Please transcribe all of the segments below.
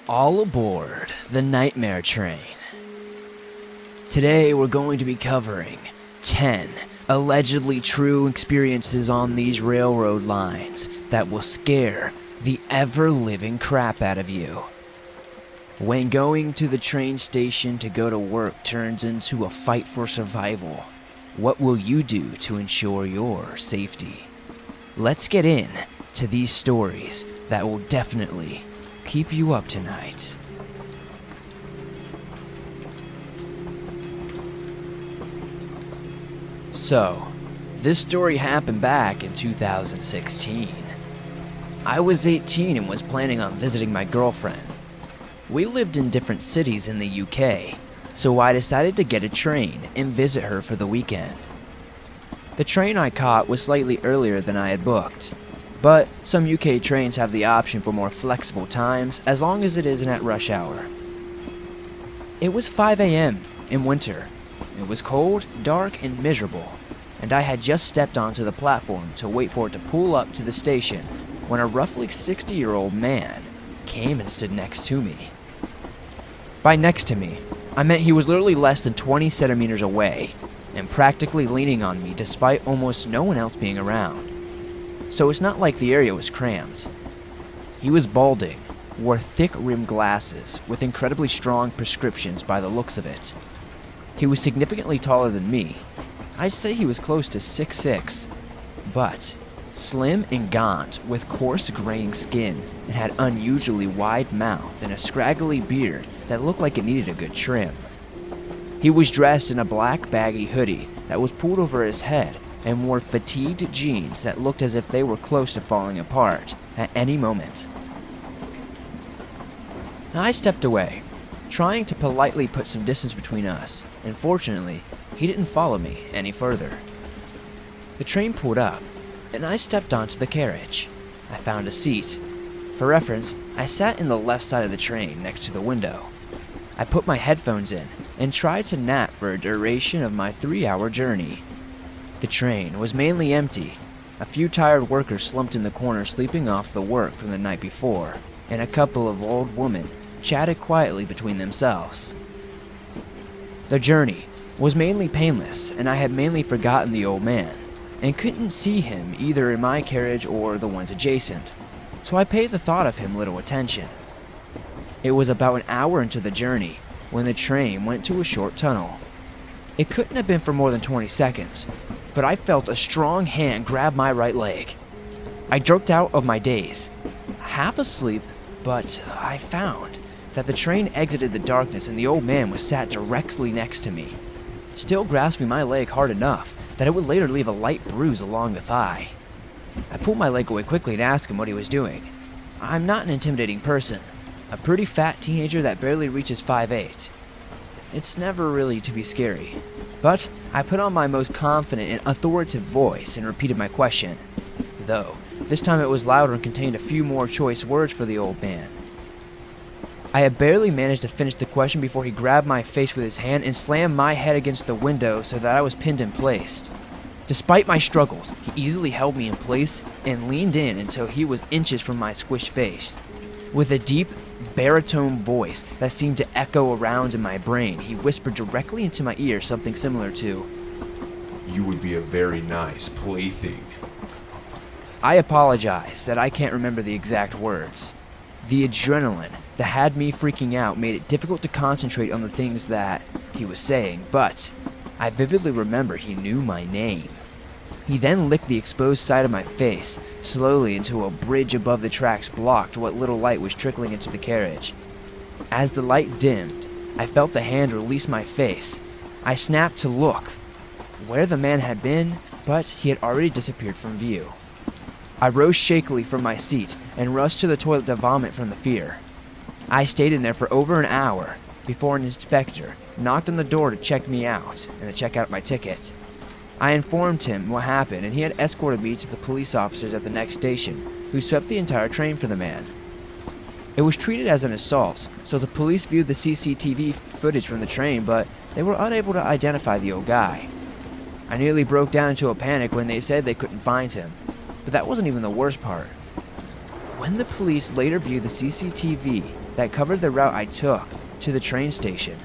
All aboard the Nightmare Train. Today we're going to be covering 10 allegedly true experiences on these railroad lines that will scare the ever-living crap out of you. When going to the train station to go to work turns into a fight for survival, what will you do to ensure your safety? Let's get in to these stories that will definitely keep you up tonight. So, this story happened back in 2016. I was 18 and was planning on visiting my girlfriend. We lived in different cities in the UK, so I decided to get a train and visit her for the weekend. The train I caught was slightly earlier than I had booked, but some UK trains have the option for more flexible times as long as it isn't at rush hour. It was 5 a.m. in winter. It was cold, dark, and miserable, and I had just stepped onto the platform to wait for it to pull up to the station when a roughly 60-year-old man came and stood next to me. By next to me, I meant he was literally less than 20 centimeters away and practically leaning on me despite almost no one else being around. So it's not like the area was crammed. He was balding, wore thick rimmed glasses with incredibly strong prescriptions by the looks of it. He was significantly taller than me. I'd say he was close to 6'6", but slim and gaunt with coarse graying skin and had unusually wide mouth and a scraggly beard that looked like it needed a good trim. He was dressed in a black baggy hoodie that was pulled over his head and wore fatigued jeans that looked as if they were close to falling apart at any moment. I stepped away, trying to politely put some distance between us, and fortunately, he didn't follow me any further. The train pulled up, and I stepped onto the carriage. I found a seat. For reference, I sat in the left side of the train next to the window. I put my headphones in and tried to nap for a duration of my 3-hour journey. The train was mainly empty. A few tired workers slumped in the corner sleeping off the work from the night before, and a couple of old women chatted quietly between themselves. The journey was mainly painless, and I had mainly forgotten the old man, and couldn't see him either in my carriage or the ones adjacent, so I paid the thought of him little attention. It was about an hour into the journey when the train went to a short tunnel. It couldn't have been for more than 20 seconds, but I felt a strong hand grab my right leg. I jerked out of my daze, half asleep, but I found that the train exited the darkness and the old man was sat directly next to me, still grasping my leg hard enough that it would later leave a light bruise along the thigh. I pulled my leg away quickly and asked him what he was doing. I'm not an intimidating person, a pretty fat teenager that barely reaches 5'8". It's never really to be scary, but I put on my most confident and authoritative voice and repeated my question, though this time it was louder and contained a few more choice words for the old man. I had barely managed to finish the question before he grabbed my face with his hand and slammed my head against the window so that I was pinned in place. Despite my struggles, he easily held me in place and leaned in until he was inches from my squished face. With a deep, baritone voice that seemed to echo around in my brain, he whispered directly into my ear something similar to, "You would be a very nice plaything." I apologize that I can't remember the exact words. The adrenaline that had me freaking out made it difficult to concentrate on the things that he was saying, but I vividly remember he knew my name. He then licked the exposed side of my face slowly until a bridge above the tracks blocked what little light was trickling into the carriage. As the light dimmed, I felt the hand release my face. I snapped to look where the man had been, but he had already disappeared from view. I rose shakily from my seat and rushed to the toilet to vomit from the fear. I stayed in there for over an hour before an inspector knocked on the door to check me out and to check out my ticket. I informed him what happened, and he had escorted me to the police officers at the next station, who swept the entire train for the man. It was treated as an assault, so the police viewed the CCTV footage from the train, but they were unable to identify the old guy. I nearly broke down into a panic when they said they couldn't find him, but that wasn't even the worst part. When the police later viewed the CCTV, that covered the route I took to the train station.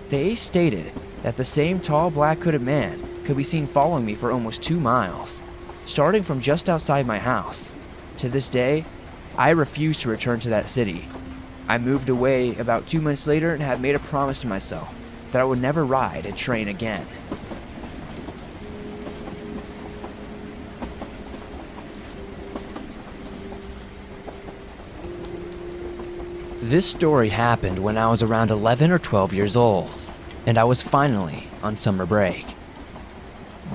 They stated that the same tall black hooded man could be seen following me for almost 2 miles, starting from just outside my house. To this day, I refuse to return to that city. I moved away about 2 months later and have made a promise to myself that I would never ride a train again. This story happened when I was around 11 or 12 years old, and I was finally on summer break.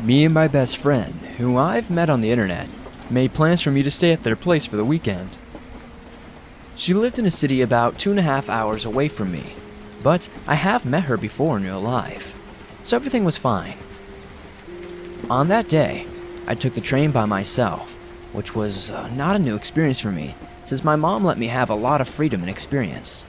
Me and my best friend, who I've met on the internet, made plans for me to stay at their place for the weekend. She lived in a city about 2.5 hours away from me, but I have met her before in real life, so everything was fine. On that day, I took the train by myself, which was not a new experience for me, since my mom let me have a lot of freedom and experience.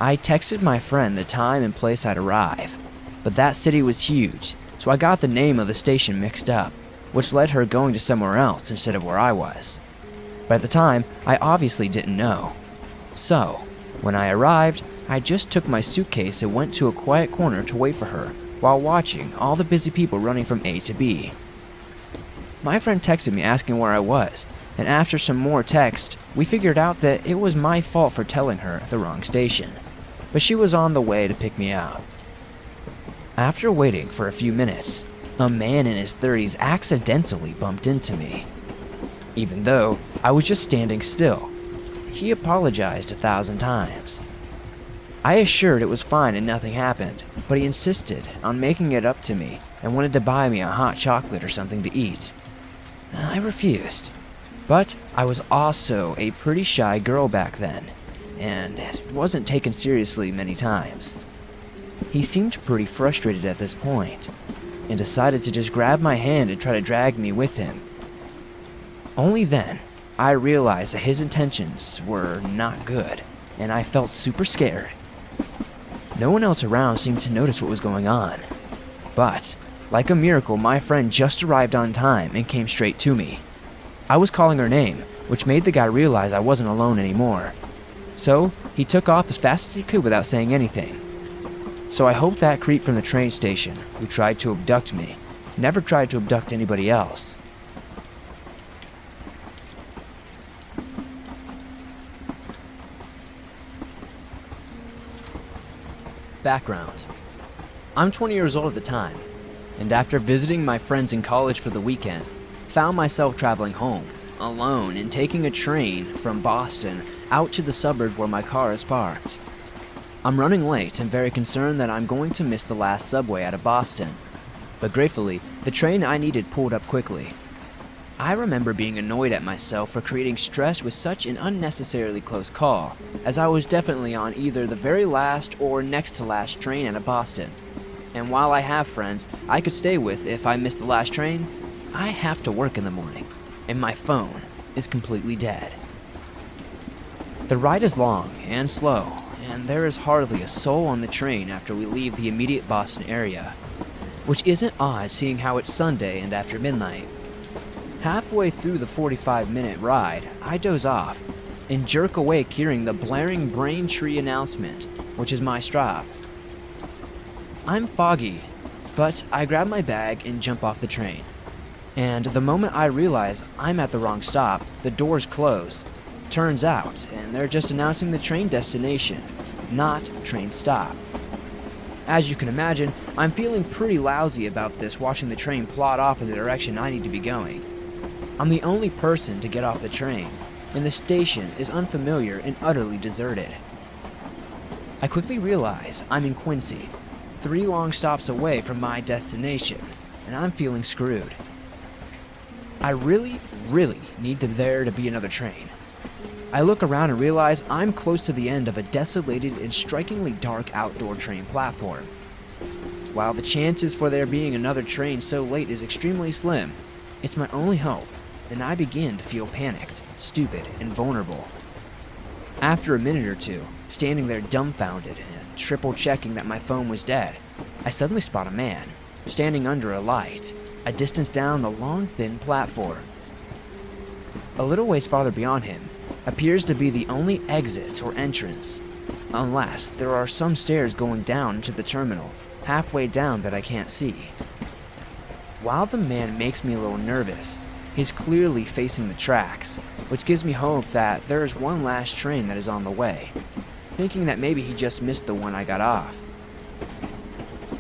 I texted my friend the time and place I'd arrive, but that city was huge, so I got the name of the station mixed up, which led her going to somewhere else instead of where I was. But at the time, I obviously didn't know. So, when I arrived, I just took my suitcase and went to a quiet corner to wait for her while watching all the busy people running from A to B. My friend texted me asking where I was, and after some more text, we figured out that it was my fault for telling her the wrong station, but she was on the way to pick me up. After waiting for a few minutes, a man in his 30s accidentally bumped into me. Even though I was just standing still, he apologized 1,000 times. I assured it was fine and nothing happened, but he insisted on making it up to me and wanted to buy me a hot chocolate or something to eat. I refused. But I was also a pretty shy girl back then, and it wasn't taken seriously many times. He seemed pretty frustrated at this point, and decided to just grab my hand and try to drag me with him. Only then, I realized that his intentions were not good, and I felt super scared. No one else around seemed to notice what was going on, but, like a miracle, my friend just arrived on time and came straight to me. I was calling her name, which made the guy realize I wasn't alone anymore. So, he took off as fast as he could without saying anything. So I hope that creep from the train station, who tried to abduct me, never tried to abduct anybody else. Background. I'm 20 years old at the time, and after visiting my friends in college for the weekend, found myself traveling home, alone, and taking a train from Boston out to the suburbs where my car is parked. I'm running late and very concerned that I'm going to miss the last subway out of Boston, but gratefully, the train I needed pulled up quickly. I remember being annoyed at myself for creating stress with such an unnecessarily close call, as I was definitely on either the very last or next to last train out of Boston. And while I have friends I could stay with if I missed the last train, I have to work in the morning, and my phone is completely dead. The ride is long and slow, and there is hardly a soul on the train after we leave the immediate Boston area, which isn't odd seeing how it's Sunday and after midnight. Halfway through the 45-minute ride, I doze off and jerk awake hearing the blaring Braintree announcement, which is my stop. I'm foggy, but I grab my bag and jump off the train. And the moment I realize I'm at the wrong stop, the doors close. Turns out, and they're just announcing the train destination, not train stop. As you can imagine, I'm feeling pretty lousy about this, watching the train plod off in the direction I need to be going. I'm the only person to get off the train, and the station is unfamiliar and utterly deserted. I quickly realize I'm in Quincy, 3 long stops away from my destination, and I'm feeling screwed. I really need there to be another train. I look around and realize I'm close to the end of a desolated and strikingly dark outdoor train platform. While the chances for there being another train so late is extremely slim, it's my only hope, and I begin to feel panicked, stupid, and vulnerable. After a minute or two, standing there dumbfounded and triple checking that my phone was dead, I suddenly spot a man, standing under a light, a distance down the long, thin platform. A little ways farther beyond him, appears to be the only exit or entrance, unless there are some stairs going down into the terminal, halfway down that I can't see. While the man makes me a little nervous, he's clearly facing the tracks, which gives me hope that there is one last train that is on the way, thinking that maybe he just missed the one I got off.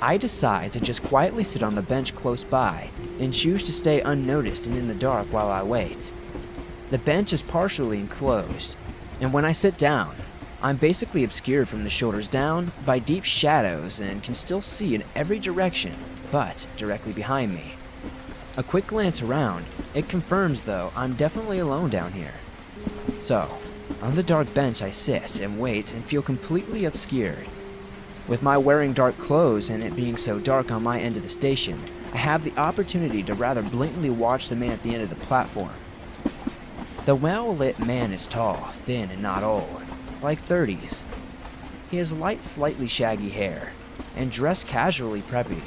I decide to just quietly sit on the bench close by and choose to stay unnoticed and in the dark while I wait. The bench is partially enclosed, and when I sit down, I'm basically obscured from the shoulders down by deep shadows and can still see in every direction but directly behind me. A quick glance around, it confirms though I'm definitely alone down here. So, on the dark bench I sit and wait and feel completely obscured. With my wearing dark clothes and it being so dark on my end of the station, I have the opportunity to rather blatantly watch the man at the end of the platform. The well-lit man is tall, thin, and not old, like 30s. He has light, slightly shaggy hair, and dressed casually preppy.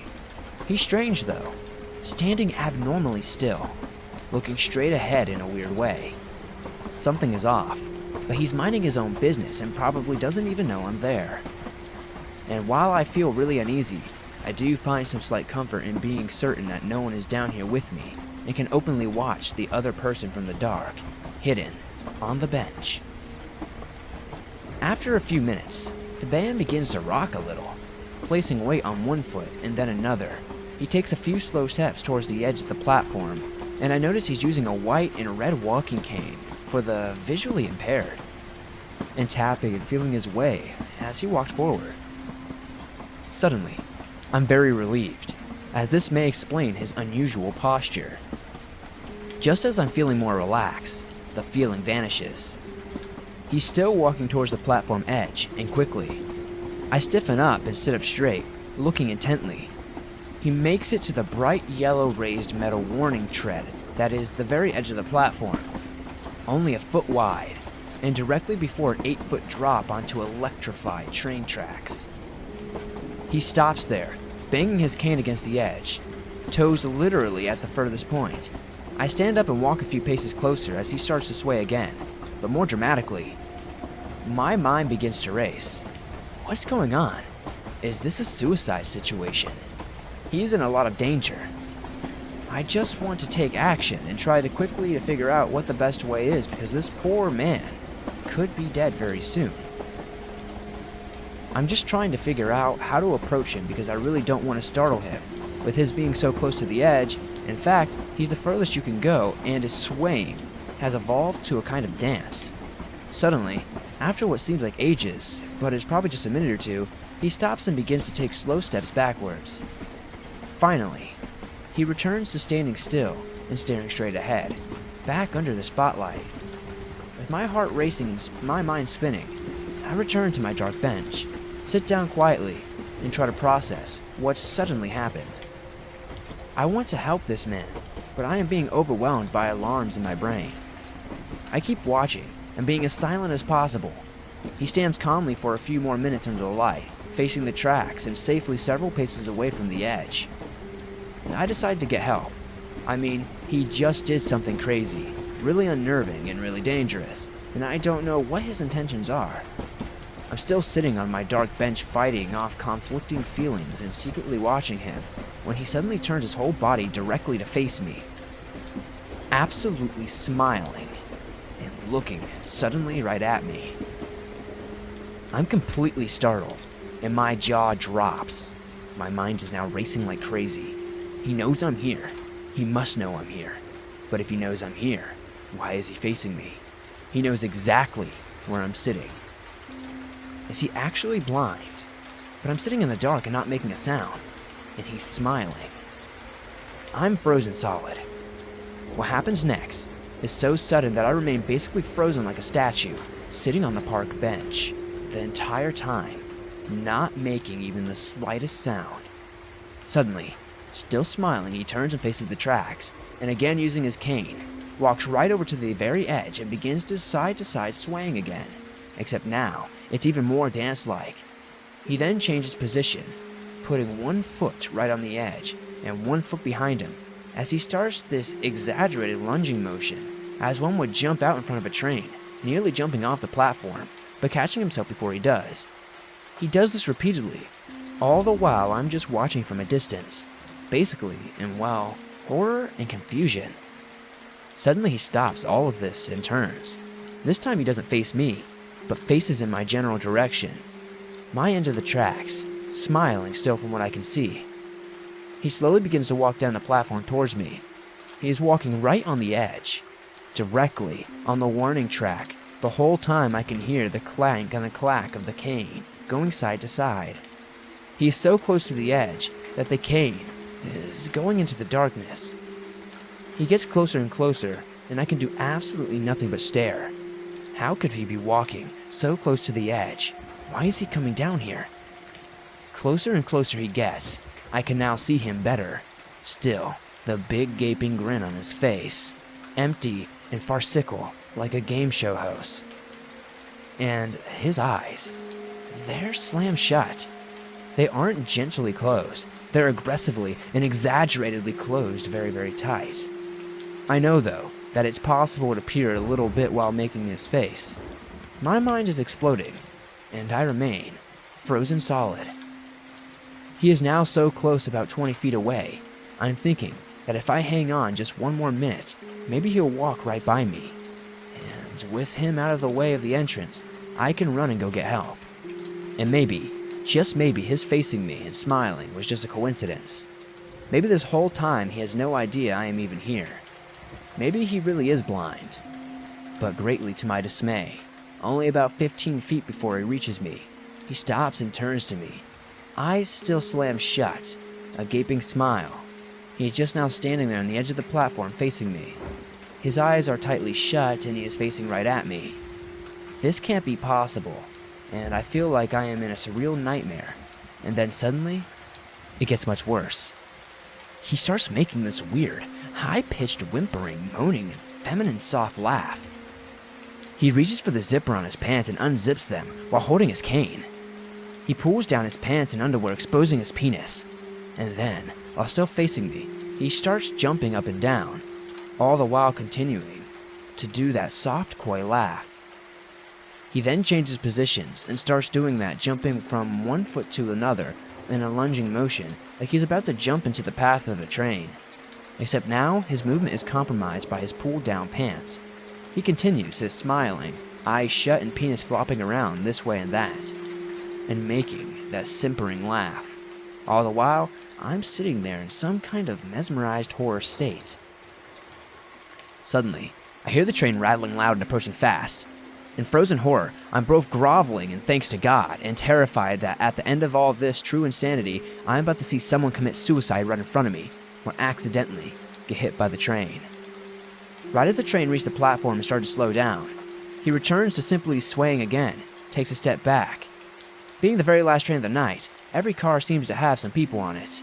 He's strange though, standing abnormally still, looking straight ahead in a weird way. Something is off, but he's minding his own business and probably doesn't even know I'm there. And while I feel really uneasy, I do find some slight comfort in being certain that no one is down here with me and can openly watch the other person from the dark, hidden on the bench. After a few minutes, the band begins to rock a little, placing weight on one foot and then another. He takes a few slow steps towards the edge of the platform, and I notice he's using a white and red walking cane for the visually impaired, and tapping and feeling his way as he walked forward. Suddenly, I'm very relieved, as this may explain his unusual posture. Just as I'm feeling more relaxed, the feeling vanishes. He's still walking towards the platform edge, and quickly. I stiffen up and sit up straight, looking intently. He makes it to the bright yellow raised metal warning tread that is the very edge of the platform, only a foot wide, and directly before an 8-foot drop onto electrified train tracks. He stops there, banging his cane against the edge, toes literally at the furthest point. I stand up and walk a few paces closer as he starts to sway again, but more dramatically. My mind begins to race. What's going on? Is this a suicide situation? He is in a lot of danger. I just want to take action and try to quickly figure out what the best way is because this poor man could be dead very soon. I'm just trying to figure out how to approach him because I really don't want to startle him, with his being so close to the edge. In fact, he's the furthest you can go, and his swaying has evolved to a kind of dance. Suddenly, after what seems like ages, but is probably just a minute or two, he stops and begins to take slow steps backwards. Finally, he returns to standing still and staring straight ahead, back under the spotlight. With my heart racing and my mind spinning, I return to my dark bench, sit down quietly, and try to process what suddenly happened. I want to help this man, but I am being overwhelmed by alarms in my brain. I keep watching and being as silent as possible. He stands calmly for a few more minutes under the light, facing the tracks and safely several paces away from the edge. I decide to get help. I mean, he just did something crazy, really unnerving and really dangerous, and I don't know what his intentions are. I'm still sitting on my dark bench fighting off conflicting feelings and secretly watching him when he suddenly turns his whole body directly to face me, absolutely smiling and looking suddenly right at me. I'm completely startled, and my jaw drops. My mind is now racing like crazy. He knows I'm here. He must know I'm here. But if he knows I'm here, why is he facing me? He knows exactly where I'm sitting. Is he actually blind? But I'm sitting in the dark and not making a sound, and he's smiling. I'm frozen solid. What happens next is so sudden that I remain basically frozen like a statue, sitting on the park bench, the entire time, not making even the slightest sound. Suddenly, still smiling, he turns and faces the tracks, and again using his cane, walks right over to the very edge and begins to side swaying again, except now it's even more dance-like. He then changes position, putting one foot right on the edge and one foot behind him, as he starts this exaggerated lunging motion, as one would jump out in front of a train, nearly jumping off the platform, but catching himself before he does. He does this repeatedly, all the while I'm just watching from a distance, basically in, well, horror and confusion. Suddenly he stops all of this and turns. This time he doesn't face me, but faces in my general direction, my end of the tracks, smiling still from what I can see. He slowly begins to walk down the platform towards me. He is walking right on the edge, directly on the warning track. The whole time I can hear the clank and the clack of the cane going side to side. He is so close to the edge that the cane is going into the darkness. He gets closer and closer, and I can do absolutely nothing but stare. How could he be walking so close to the edge? Why is he coming down here? Closer and closer he gets. I can now see him better. Still, the big gaping grin on his face, empty and farcical like a game show host. And his eyes, they're slammed shut. They aren't gently closed. They're aggressively and exaggeratedly closed very, very tight. I know, though, that it's possible to peer a little bit while making his face. My mind is exploding, and I remain frozen solid. He is now so close, about 20 feet away. I'm thinking that if I hang on just one more minute, maybe he'll walk right by me. And with him out of the way of the entrance, I can run and go get help. And maybe, just maybe, his facing me and smiling was just a coincidence. Maybe this whole time he has no idea I am even here. Maybe he really is blind. But greatly to my dismay, only about 15 feet before he reaches me, he stops and turns to me. Eyes still slammed shut, a gaping smile. He is just now standing there on the edge of the platform facing me. His eyes are tightly shut and he is facing right at me. This can't be possible, and I feel like I am in a surreal nightmare. And then suddenly, it gets much worse. He starts making this weird, high-pitched whimpering, moaning, and feminine soft laugh. He reaches for the zipper on his pants and unzips them while holding his cane. He pulls down his pants and underwear, exposing his penis. And then, while still facing me, he starts jumping up and down, all the while continuing to do that soft, coy laugh. He then changes positions and starts doing that, jumping from one foot to another in a lunging motion, like he's about to jump into the path of the train. Except now, his movement is compromised by his pulled-down pants. He continues his smiling, eyes shut and penis flopping around this way and that, and making that simpering laugh. All the while, I'm sitting there in some kind of mesmerized horror state. Suddenly, I hear the train rattling loud and approaching fast. In frozen horror, I'm both groveling in thanks to God and terrified that at the end of all this true insanity, I'm about to see someone commit suicide right in front of me, or accidentally get hit by the train. Right as the train reached the platform and started to slow down, he returns to simply swaying again, takes a step back. Being the very last train of the night, every car seems to have some people on it.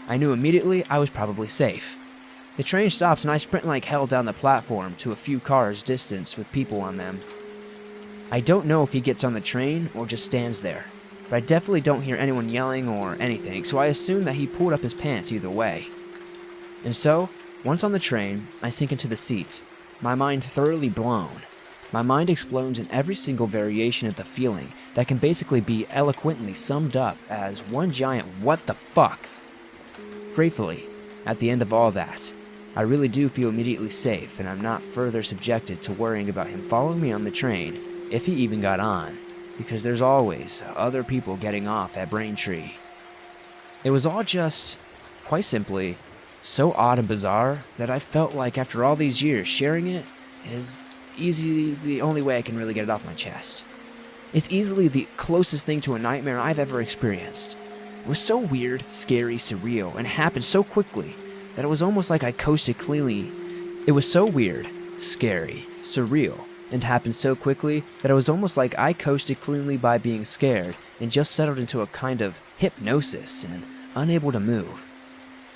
I knew immediately I was probably safe. The train stops and I sprint like hell down the platform to a few cars distance with people on them. I don't know if he gets on the train or just stands there, but I definitely don't hear anyone yelling or anything, so I assume that he pulled up his pants either way. And so, once on the train, I sink into the seat, my mind thoroughly blown. My mind explodes in every single variation of the feeling that can basically be eloquently summed up as one giant what the fuck. Gratefully, at the end of all that, I really do feel immediately safe and I'm not further subjected to worrying about him following me on the train, if he even got on, because there's always other people getting off at Braintree. It was all just, quite simply, so odd and bizarre that I felt like after all these years sharing it is easily the only way I can really get it off my chest. It's easily the closest thing to a nightmare I've ever experienced. It was so weird, scary, surreal, and happened so quickly that it was almost like I coasted cleanly. It was so weird, scary, surreal, and happened so quickly that it was almost like I coasted cleanly by being scared and just settled into a kind of hypnosis and unable to move.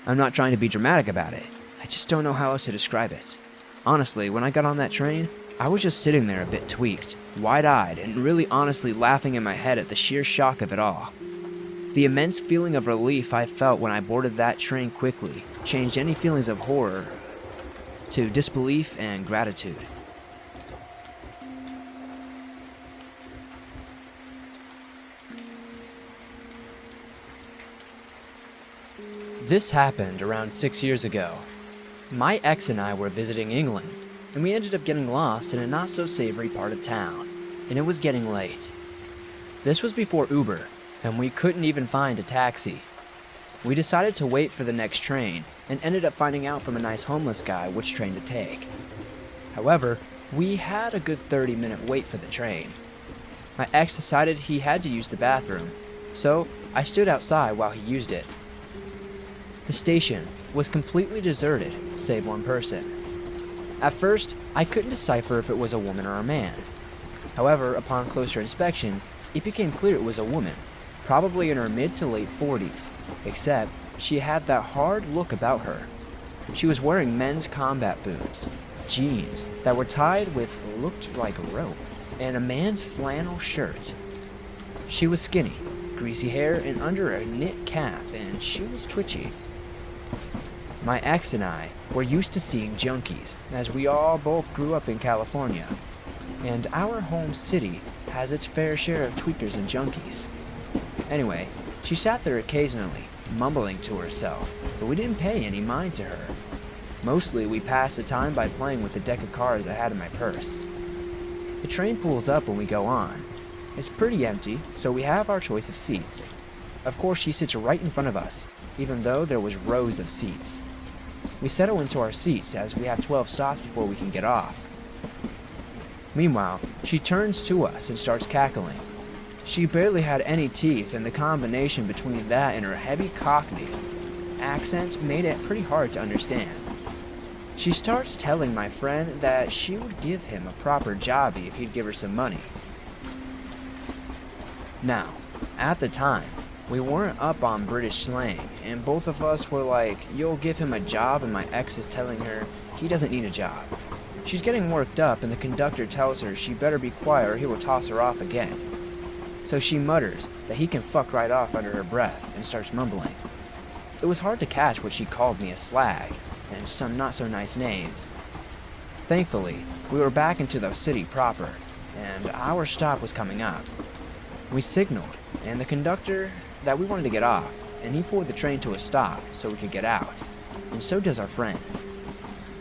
I'm not trying to be dramatic about it. I just don't know how else to describe it. Honestly, when I got on that train, I was just sitting there a bit tweaked, wide-eyed, and really honestly laughing in my head at the sheer shock of it all. The immense feeling of relief I felt when I boarded that train quickly changed any feelings of horror to disbelief and gratitude. This happened around 6 years ago. My ex and I were visiting England, and we ended up getting lost in a not-so-savory part of town, and it was getting late. This was before Uber, and we couldn't even find a taxi. We decided to wait for the next train, and ended up finding out from a nice homeless guy which train to take. However, we had a good 30-minute wait for the train. My ex decided he had to use the bathroom, so I stood outside while he used it. The station was completely deserted, save one person. At first, I couldn't decipher if it was a woman or a man. However, upon closer inspection, it became clear it was a woman, probably in her mid to late 40s, except she had that hard look about her. She was wearing men's combat boots, jeans that were tied with looked like rope, and a man's flannel shirt. She was skinny, greasy hair, and under a knit cap, and she was twitchy. My ex and I were used to seeing junkies, as we all both grew up in California, and our home city has its fair share of tweakers and junkies. Anyway, she sat there occasionally, mumbling to herself, but we didn't pay any mind to her. Mostly we passed the time by playing with the deck of cards I had in my purse. The train pulls up when we go on. It's pretty empty, so we have our choice of seats. Of course, she sits right in front of us, even though there was rows of seats. We settle into our seats as we have 12 stops before we can get off. Meanwhile, she turns to us and starts cackling. She barely had any teeth, and the combination between that and her heavy Cockney accent made it pretty hard to understand. She starts telling my friend that she would give him a proper jobby if he'd give her some money. Now, at the time, we weren't up on British slang, and both of us were like, "You'll give him a job," and my ex is telling her he doesn't need a job. She's getting worked up, and the conductor tells her she better be quiet or he will toss her off again. So she mutters that he can fuck right off under her breath and starts mumbling. It was hard to catch what she called me a slag, and some not so nice names. Thankfully, we were back into the city proper, and our stop was coming up. We signaled, and the conductor that we wanted to get off, and he pulled the train to a stop so we could get out, and so does our friend.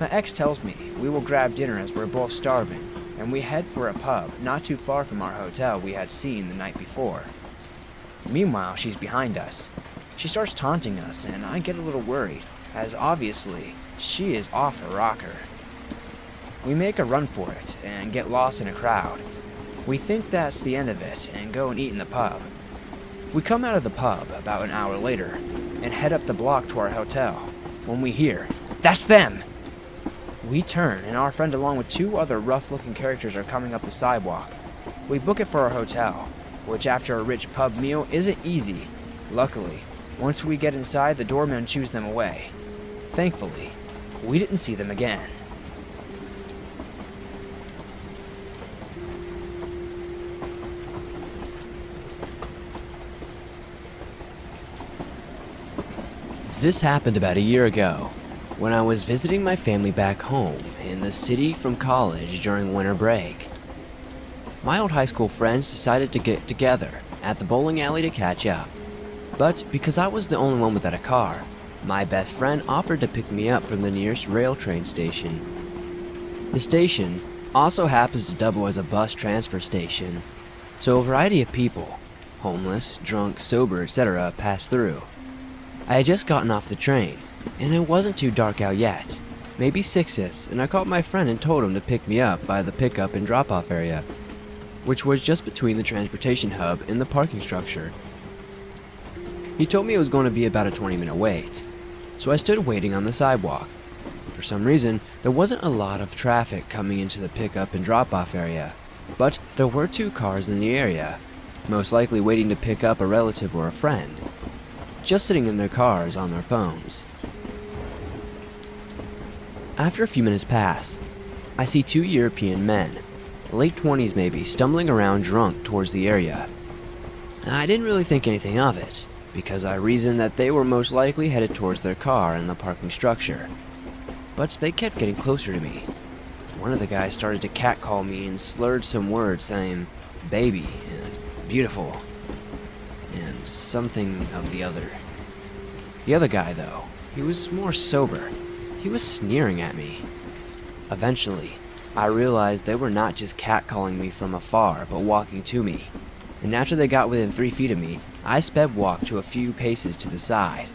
My ex tells me we will grab dinner as we're both starving, and we head for a pub not too far from our hotel we had seen the night before. Meanwhile, she's behind us. She starts taunting us, and I get a little worried, as obviously she is off her rocker. We make a run for it and get lost in a crowd. We think that's the end of it and go and eat in the pub. We come out of the pub about an hour later and head up the block to our hotel when we hear, "That's them!" We turn, and our friend along with two other rough-looking characters are coming up the sidewalk. We book it for our hotel, which after a rich pub meal isn't easy. Luckily, once we get inside, the doorman shoos them away. Thankfully, we didn't see them again. This happened about a year ago, when I was visiting my family back home in the city from college during winter break. My old high school friends decided to get together at the bowling alley to catch up, but because I was the only one without a car, my best friend offered to pick me up from the nearest rail train station. The station also happens to double as a bus transfer station, so a variety of people, homeless, drunk, sober, etc., pass through. I had just gotten off the train, and it wasn't too dark out yet, maybe 6ish, and I called my friend and told him to pick me up by the pickup and drop-off area, which was just between the transportation hub and the parking structure. He told me it was going to be about a 20-minute wait, so I stood waiting on the sidewalk. For some reason, there wasn't a lot of traffic coming into the pickup and drop-off area, but there were 2 cars in the area, most likely waiting to pick up a relative or a friend, just sitting in their cars on their phones. After a few minutes pass, I see 2 European men, late 20s maybe, stumbling around drunk towards the area. I didn't really think anything of it, because I reasoned that they were most likely headed towards their car in the parking structure. But they kept getting closer to me. One of the guys started to catcall me and slurred some words saying "baby" and "beautiful" and something of the other. The other guy, though, he was more sober. He was sneering at me. Eventually, I realized they were not just catcalling me from afar, but walking to me. And after they got within 3 feet of me, I sped walk to a few paces to the side.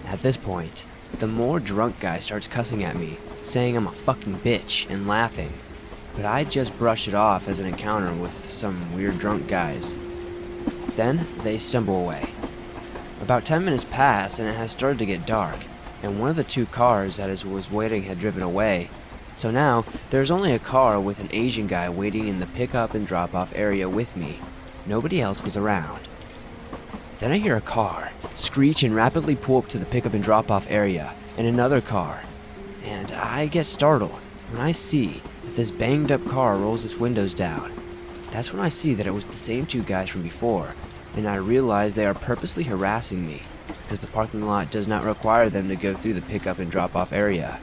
At this point, the more drunk guy starts cussing at me, saying I'm a fucking bitch and laughing. But I just brush it off as an encounter with some weird drunk guys. Then they stumble away. About 10 minutes pass and it has started to get dark, and one of the 2 cars that was waiting had driven away. So now, there's only a car with an Asian guy waiting in the pickup and drop-off area with me. Nobody else was around. Then I hear a car screech and rapidly pull up to the pickup and drop-off area, and another car. And I get startled when I see that this banged-up car rolls its windows down. That's when I see that it was the same 2 guys from before, and I realize they are purposely harassing me, because the parking lot does not require them to go through the pickup and drop-off area.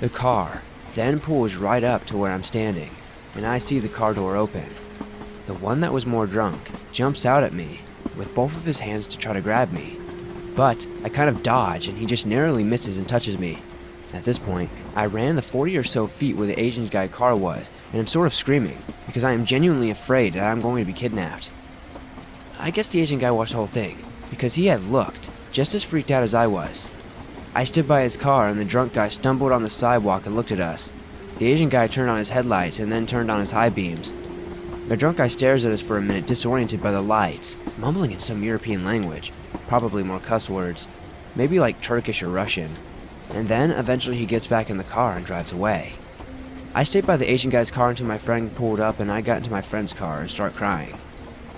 The car then pulls right up to where I'm standing, and I see the car door open. The one that was more drunk jumps out at me with both of his hands to try to grab me, but I kind of dodge and he just narrowly misses and touches me. At this point, I ran the 40 or so feet where the Asian guy car was, and I'm sort of screaming because I am genuinely afraid that I'm going to be kidnapped. I guess the Asian guy watched the whole thing because he had looked just as freaked out as I was. I stood by his car and the drunk guy stumbled on the sidewalk and looked at us. The Asian guy turned on his headlights and then turned on his high beams. The drunk guy stares at us for a minute, disoriented by the lights, mumbling in some European language, probably more cuss words, maybe like Turkish or Russian. And then eventually he gets back in the car and drives away. I stayed by the Asian guy's car until my friend pulled up and I got into my friend's car and start crying.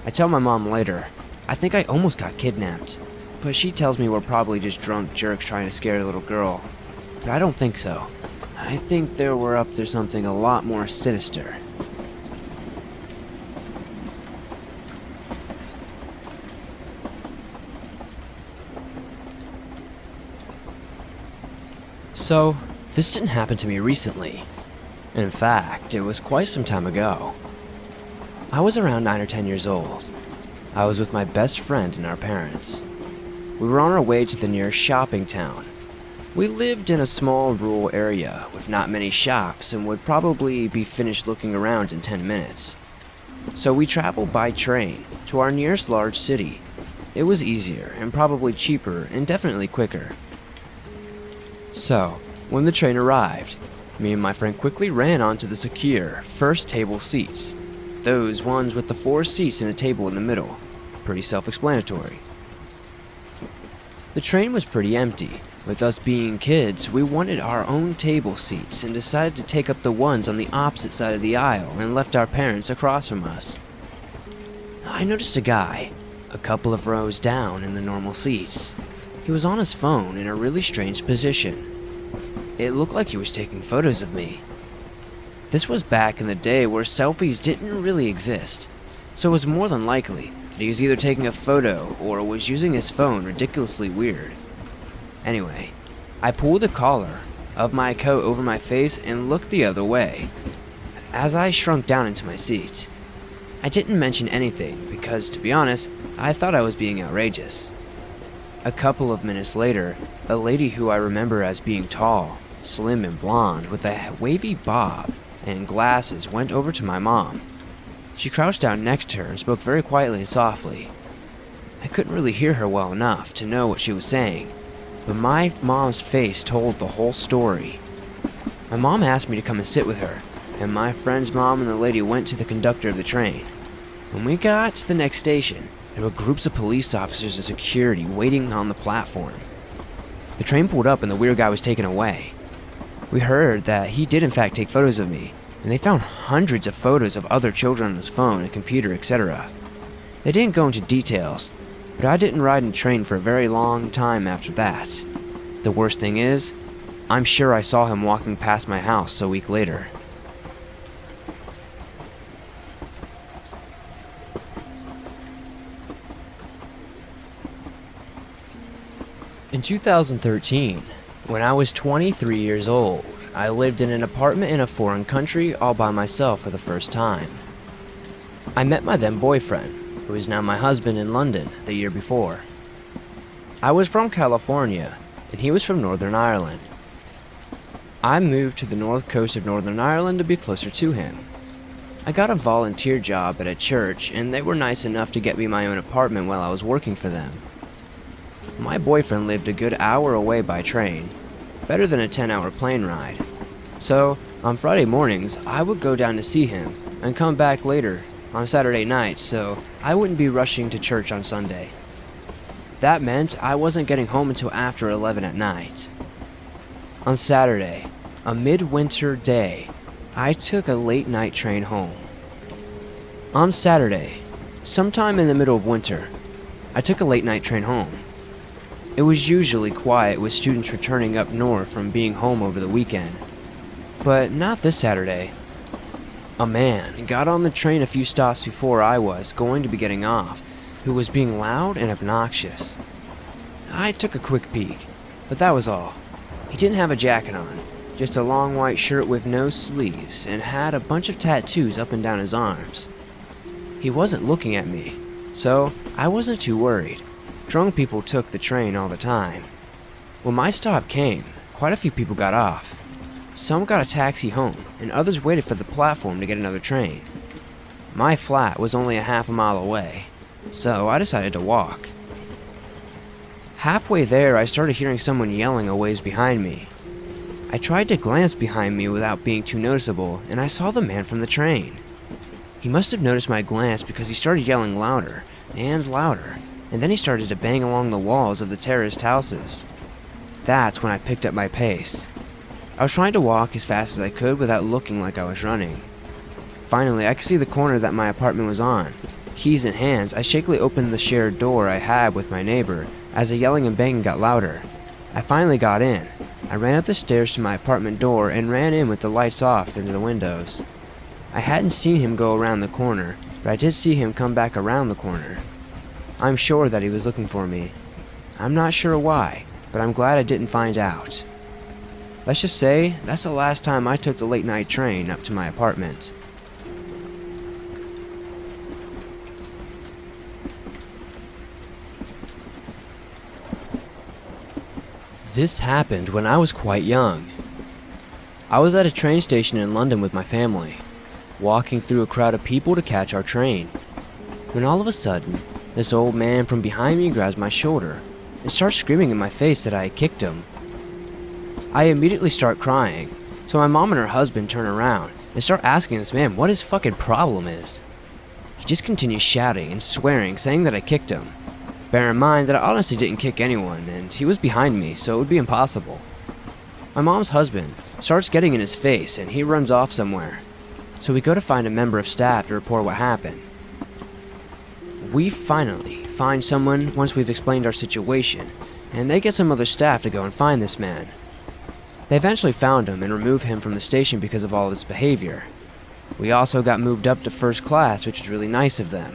I tell my mom later, I think I almost got kidnapped, but she tells me we're probably just drunk jerks trying to scare a little girl. But I don't think so. I think they were up to something a lot more sinister. So, this didn't happen to me recently. In fact, it was quite some time ago. I was around 9 or 10 years old. I was with my best friend and our parents. We were on our way to the nearest shopping town. We lived in a small rural area with not many shops and would probably be finished looking around in 10 minutes. So we traveled by train to our nearest large city. It was easier and probably cheaper and definitely quicker. So, when the train arrived, me and my friend quickly ran onto the secure first table seats. Those ones with the 4 seats and a table in the middle. Pretty self-explanatory. The train was pretty empty. With us being kids, we wanted our own table seats and decided to take up the ones on the opposite side of the aisle and left our parents across from us. I noticed a guy, a couple of rows down in the normal seats. He was on his phone in a really strange position. It looked like he was taking photos of me. This was back in the day where selfies didn't really exist, so it was more than likely that he was either taking a photo or was using his phone ridiculously weird. Anyway, I pulled the collar of my coat over my face and looked the other way as I shrunk down into my seat. I didn't mention anything because, to be honest, I thought I was being outrageous. A couple of minutes later, a lady who I remember as being tall, slim and blonde with a wavy bob and glasses went over to my mom. She crouched down next to her and spoke very quietly and softly. I couldn't really hear her well enough to know what she was saying, but my mom's face told the whole story. My mom asked me to come and sit with her, and my friend's mom and the lady went to the conductor of the train. When we got to the next station, there were groups of police officers and security waiting on the platform. The train pulled up and the weird guy was taken away. We heard that he did in fact take photos of me, and they found hundreds of photos of other children on his phone and computer, etc. They didn't go into details, but I didn't ride in a train for a very long time after that. The worst thing is, I'm sure I saw him walking past my house a week later. In 2013, when I was 23 years old, I lived in an apartment in a foreign country all by myself for the first time. I met my then boyfriend, who is now my husband, in London the year before. I was from California, and he was from Northern Ireland. I moved to the north coast of Northern Ireland to be closer to him. I got a volunteer job at a church, and they were nice enough to get me my own apartment while I was working for them. My boyfriend lived a good hour away by train, better than a 10-hour plane ride. So, on Friday mornings, I would go down to see him, and come back later on Saturday nights, so I wouldn't be rushing to church on Sunday. That meant I wasn't getting home until after 11 at night. On Saturday, a midwinter day, I took a late-night train home. On Saturday, sometime in the middle of winter, I took a late-night train home. It was usually quiet with students returning up north from being home over the weekend. But not this Saturday. A man got on the train a few stops before I was going to be getting off, who was being loud and obnoxious. I took a quick peek, but that was all. He didn't have a jacket on, just a long white shirt with no sleeves, and had a bunch of tattoos up and down his arms. He wasn't looking at me, so I wasn't too worried. Drunk people took the train all the time. When my stop came, quite a few people got off. Some got a taxi home, and others waited for the platform to get another train. My flat was only a half a mile away, so I decided to walk. Halfway there, I started hearing someone yelling a ways behind me. I tried to glance behind me without being too noticeable, and I saw the man from the train. He must have noticed my glance because he started yelling louder and louder, and then he started to bang along the walls of the terraced houses. That's when I picked up my pace. I was trying to walk as fast as I could without looking like I was running. Finally, I could see the corner that my apartment was on. Keys in hands, I shakily opened the shared door I had with my neighbor as the yelling and banging got louder. I finally got in. I ran up the stairs to my apartment door and ran in with the lights off into the windows. I hadn't seen him go around the corner, but I did see him come back around the corner. I'm sure that he was looking for me. I'm not sure why, but I'm glad I didn't find out. Let's just say that's the last time I took the late night train up to my apartment. This happened when I was quite young. I was at a train station in London with my family, walking through a crowd of people to catch our train, when all of a sudden, this old man from behind me grabs my shoulder and starts screaming in my face that I had kicked him. I immediately start crying, so my mom and her husband turn around and start asking this man what his fucking problem is. He just continues shouting and swearing, saying that I kicked him. Bear in mind that I honestly didn't kick anyone, and he was behind me, so it would be impossible. My mom's husband starts getting in his face, and he runs off somewhere. So we go to find a member of staff to report what happened. We finally find someone once we've explained our situation, and they get some other staff to go and find this man. They eventually found him and removed him from the station because of all of his behavior. We also got moved up to first class, which was really nice of them.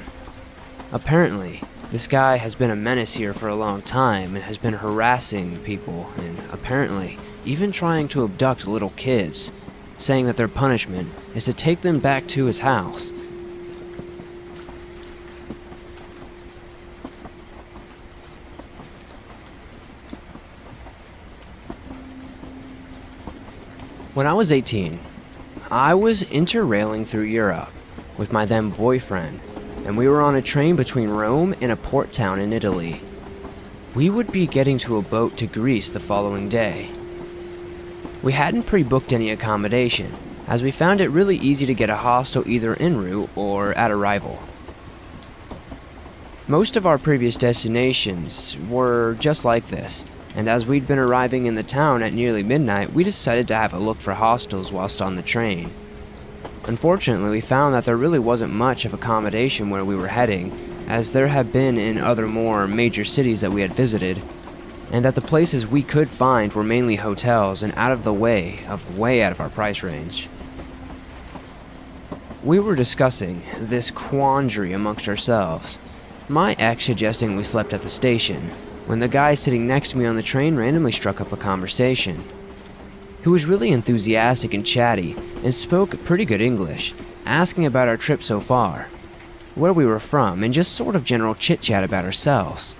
Apparently, this guy has been a menace here for a long time and has been harassing people, and apparently even trying to abduct little kids, saying that their punishment is to take them back to his house. When I was 18, I was interrailing through Europe with my then boyfriend, and we were on a train between Rome and a port town in Italy. We would be getting to a boat to Greece the following day. We hadn't pre-booked any accommodation, as we found it really easy to get a hostel either en route or at arrival. Most of our previous destinations were just like this, and as we'd been arriving in the town at nearly midnight, we decided to have a look for hostels whilst on the train. Unfortunately, we found that there really wasn't much of accommodation where we were heading, as there had been in other more major cities that we had visited, and that the places we could find were mainly hotels and way out of our price range. We were discussing this quandary amongst ourselves, my ex suggesting we slept at the station, when the guy sitting next to me on the train randomly struck up a conversation. He was really enthusiastic and chatty, and spoke pretty good English, asking about our trip so far, where we were from, and just sort of general chit-chat about ourselves.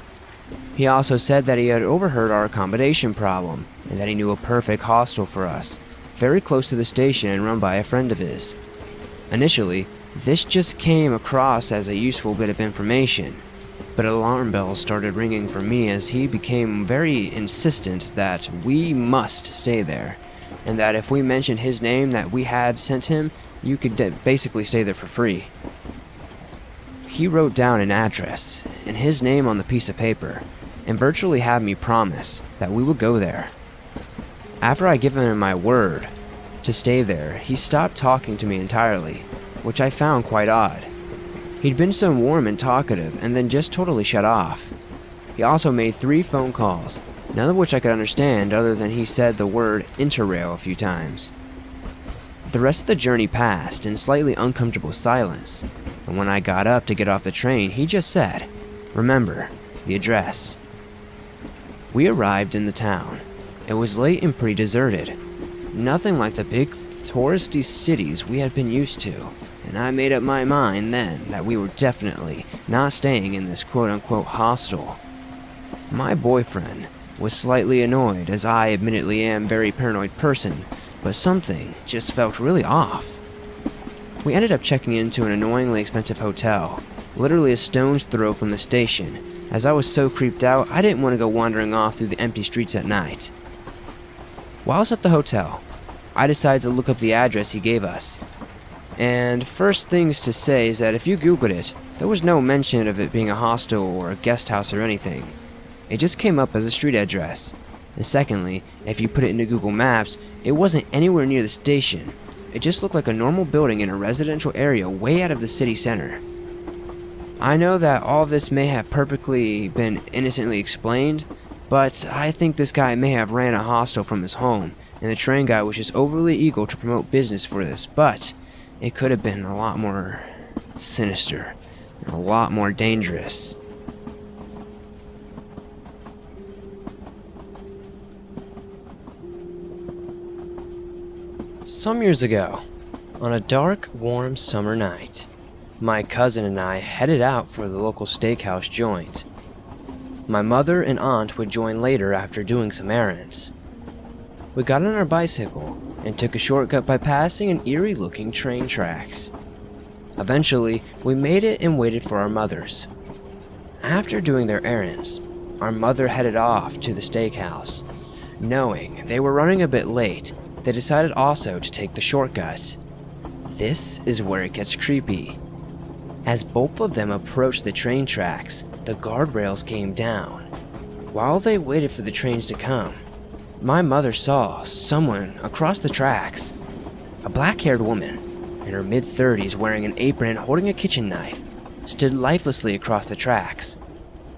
He also said that he had overheard our accommodation problem, and that he knew a perfect hostel for us, very close to the station and run by a friend of his. Initially, this just came across as a useful bit of information, but alarm bells started ringing for me as he became very insistent that we must stay there, and that if we mentioned his name that we had sent him, you could basically stay there for free. He wrote down an address and his name on the piece of paper, and virtually had me promise that we would go there. After I given him my word to stay there, he stopped talking to me entirely, which I found quite odd. He'd been so warm and talkative, and then just totally shut off. He also made 3 phone calls, none of which I could understand other than he said the word interrail a few times. The rest of the journey passed in slightly uncomfortable silence, and when I got up to get off the train, he just said, "Remember, the address." We arrived in the town. It was late and pretty deserted. Nothing like the big touristy cities we had been used to, and I made up my mind then that we were definitely not staying in this quote-unquote hostel. My boyfriend was slightly annoyed, as I admittedly am a very paranoid person, but something just felt really off. We ended up checking into an annoyingly expensive hotel, literally a stone's throw from the station, as I was so creeped out I didn't want to go wandering off through the empty streets at night. Whilst at the hotel, I decided to look up the address he gave us. And first things to say is that if you googled it, there was no mention of it being a hostel or a guest house or anything. It just came up as a street address. And secondly, if you put it into Google Maps, it wasn't anywhere near the station. It just looked like a normal building in a residential area way out of the city center. I know that all of this may have perfectly been innocently explained, but I think this guy may have ran a hostel from his home, and the train guy was just overly eager to promote business for this, but it could have been a lot more sinister, and a lot more dangerous. Some years ago, on a dark, warm summer night, my cousin and I headed out for the local steakhouse joint. My mother and aunt would join later after doing some errands. We got on our bicycle and took a shortcut by passing an eerie-looking train tracks. Eventually, we made it and waited for our mothers. After doing their errands, our mother headed off to the steakhouse. Knowing they were running a bit late, they decided also to take the shortcut. This is where it gets creepy. As both of them approached the train tracks, the guardrails came down. While they waited for the trains to come, my mother saw someone across the tracks. A black-haired woman, in her mid-30s wearing an apron and holding a kitchen knife, stood lifelessly across the tracks.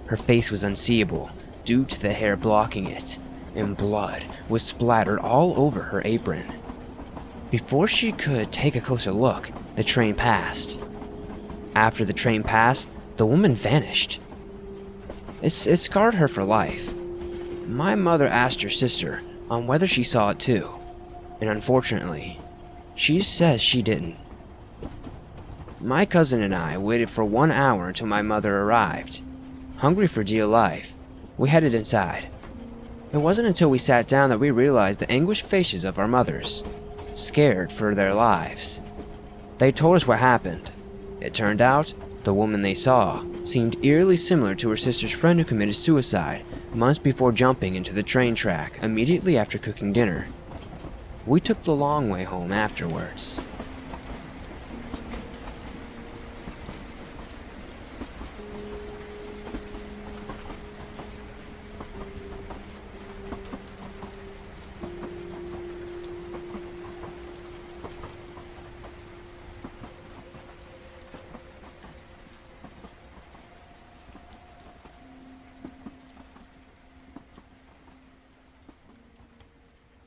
Her face was unseeable due to the hair blocking it, and blood was splattered all over her apron. Before she could take a closer look, the train passed. After the train passed, the woman vanished. It scarred her for life. My mother asked her sister on whether she saw it too, and unfortunately, she says she didn't. My cousin and I waited for 1 hour until my mother arrived. Hungry for dear life, we headed inside. It wasn't until we sat down that we realized the anguished faces of our mothers, scared for their lives. They told us what happened. It turned out, the woman they saw seemed eerily similar to her sister's friend who committed suicide months before jumping into the train track immediately after cooking dinner. We took the long way home afterwards.